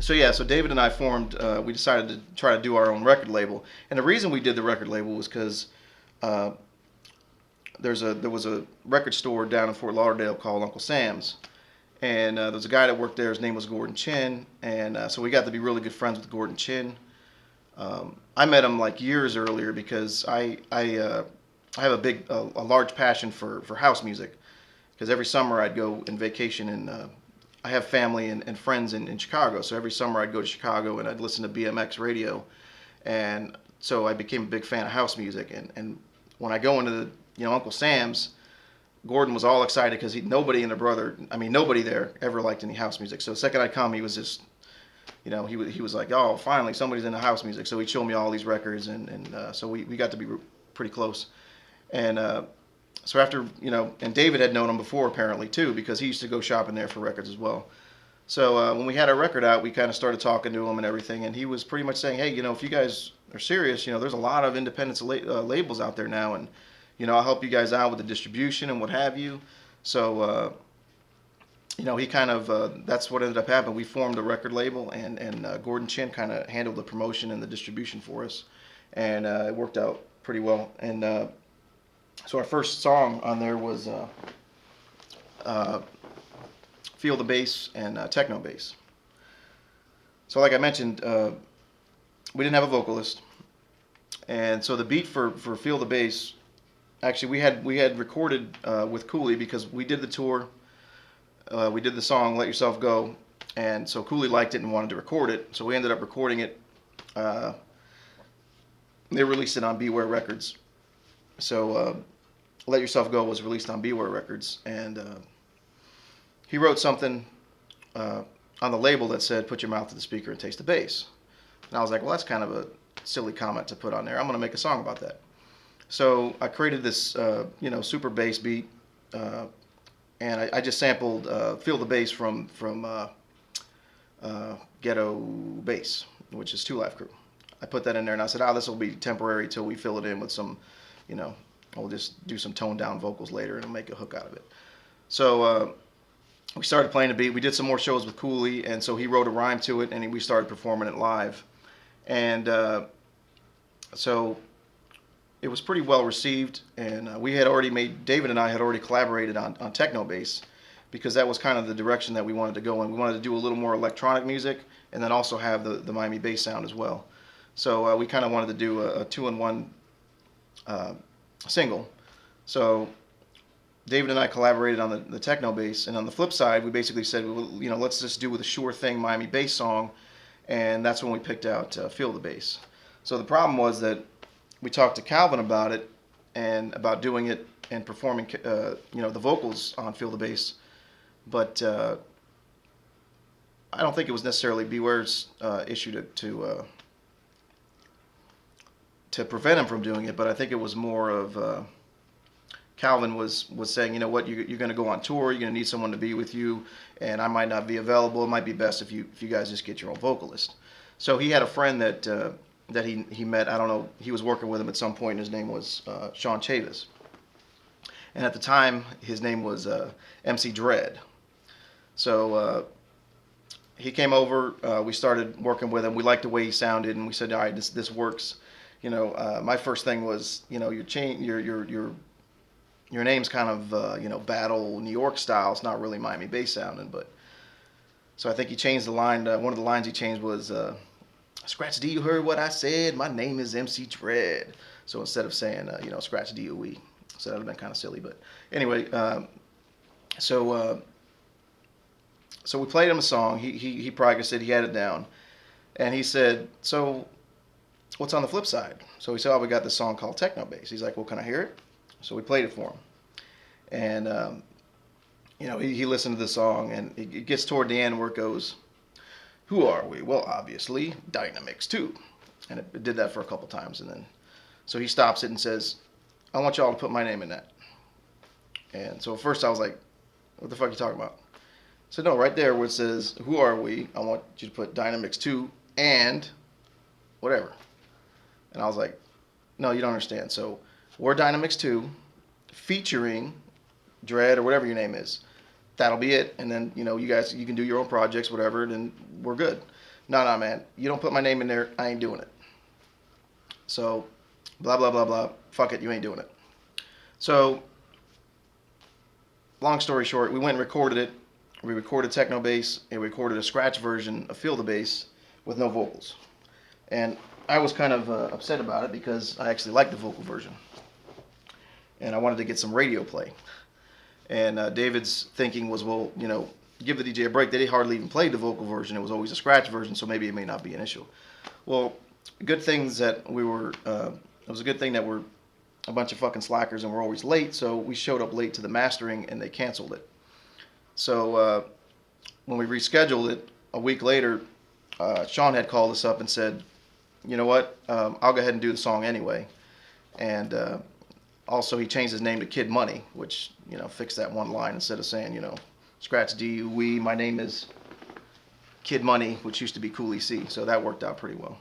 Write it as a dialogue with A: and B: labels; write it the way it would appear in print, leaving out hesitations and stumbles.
A: So yeah, so David and I formed. We decided to try to do our own record label, and the reason we did the record label was because uh, there was a record store down in Fort Lauderdale called Uncle Sam's, and there was a guy that worked there. His name was Gordon Chin, and so we got to be really good friends with Gordon Chin. I met him like years earlier because I have a large passion for house music because every summer I'd go and vacation and I have family and friends in Chicago, so every summer I'd go to Chicago and I'd listen to BMX radio, and so I became a big fan of house music. And when I go into the Uncle Sam's, Gordon was all excited because nobody in the brother, I mean nobody there ever liked any house music. So the second I come, he was just he was like, oh, finally somebody's into house music. So he'd show me all these records, and so we got to be pretty close. And so after, and David had known him before apparently too, because he used to go shopping there for records as well. So when we had our record out, we kind of started talking to him and everything, and he was pretty much saying, hey, if you guys are serious, there's a lot of independent labels out there now, and I'll help you guys out with the distribution and what have you. So he kind of that's what ended up happening. We formed a record label, and Gordon Chin kind of handled the promotion and the distribution for us, and it worked out pretty well. And so our first song on there was Feel the Bass and Techno Bass. So like I mentioned, we didn't have a vocalist, and so the beat for Feel the Bass, actually we had recorded with Cooley because we did the tour. We did the song Let Yourself Go, and so Cooley liked it and wanted to record it, so we ended up recording it. They released it on Beware Records. So Let Yourself Go was released on Beware Records, and he wrote something on the label that said, put your mouth to the speaker and taste the bass. And I was like, well, that's kind of a silly comment to put on there. I'm going to make a song about that. So I created this, super bass beat, and I just sampled Feel the Bass from Ghetto Bass, which is Two Live Crew. I put that in there, and I said, this will be temporary till we fill it in with some, we'll just do some toned down vocals later and I'll make a hook out of it. So we started playing the beat. We did some more shows with Cooley, and so he wrote a rhyme to it, and we started performing it live. And so it was pretty well received, and David and I had already collaborated on Techno Bass because that was kind of the direction that we wanted to go in. We wanted to do a little more electronic music and then also have the Miami bass sound as well. So we kind of wanted to do a two-in-one single. So David and I collaborated on the techno bass, and on the flip side, we basically said, well, let's just do with a sure thing Miami bass song, and that's when we picked out Feel the Bass. So the problem was that we talked to Calvin about it and about doing it and performing, the vocals on Feel the Bass, but I don't think it was necessarily Beware's issue to prevent him from doing it, but I think it was more of Calvin was saying, you know what, you're going to go on tour, you're going to need someone to be with you, and I might not be available. It might be best if you guys just get your own vocalist. So he had a friend that he met. I don't know. He was working with him at some point. And his name was Sean Chavis, and at the time his name was MC Dread. So he came over. We started working with him. We liked the way he sounded, and we said, all right, this works. My first thing was, your name's kind of battle New York style. It's not really Miami bass sounding, but so I think he changed the line. One of the lines he changed was, "Scratch D, you heard what I said? My name is MC Dread." So instead of saying Scratch DOE, so that would have been kind of silly. But anyway, so we played him a song. He probably said he had it down, and he said, "So what's on the flip side?" So we said, "Oh, we got this song called Techno Bass." He's like, "Well, can I hear it?" So we played it for him, and he listened to the song, and it gets toward the end where it goes, "Who are we? Well, obviously Dynamix too," and it did that for a couple times, and then so he stops it and says, "I want y'all to put my name in that." And so at first I was like, "What the fuck are you talking about?" I said, "No, right there where it says, 'Who are we?' I want you to put Dynamix 2 and whatever." And I was like, "No, you don't understand. So we're Dynamix 2 featuring Dread or whatever your name is. That'll be it. And then, you guys, you can do your own projects, whatever, and then we're good." No, no, man, you don't put my name in there, I ain't doing it. So, blah, blah, blah, blah. Fuck it, you ain't doing it. So, long story short, we went and recorded it. We recorded techno bass and we recorded a scratch version of Feel the Bass with no vocals. And I was kind of upset about it because I actually liked the vocal version. And I wanted to get some radio play. And David's thinking was, well, give the DJ a break. They hardly even played the vocal version. It was always a scratch version, so maybe it may not be an issue. Well, good things that we were, it was a good thing that we're a bunch of fucking slackers and we're always late, so we showed up late to the mastering and they canceled it. So when we rescheduled it a week later, Sean had called us up and said, you know what, I'll go ahead and do the song anyway. And also he changed his name to Kid Money, which, fixed that one line instead of saying, scratch D, we, my name is Kid Money, which used to be Cooley C. So that worked out pretty well.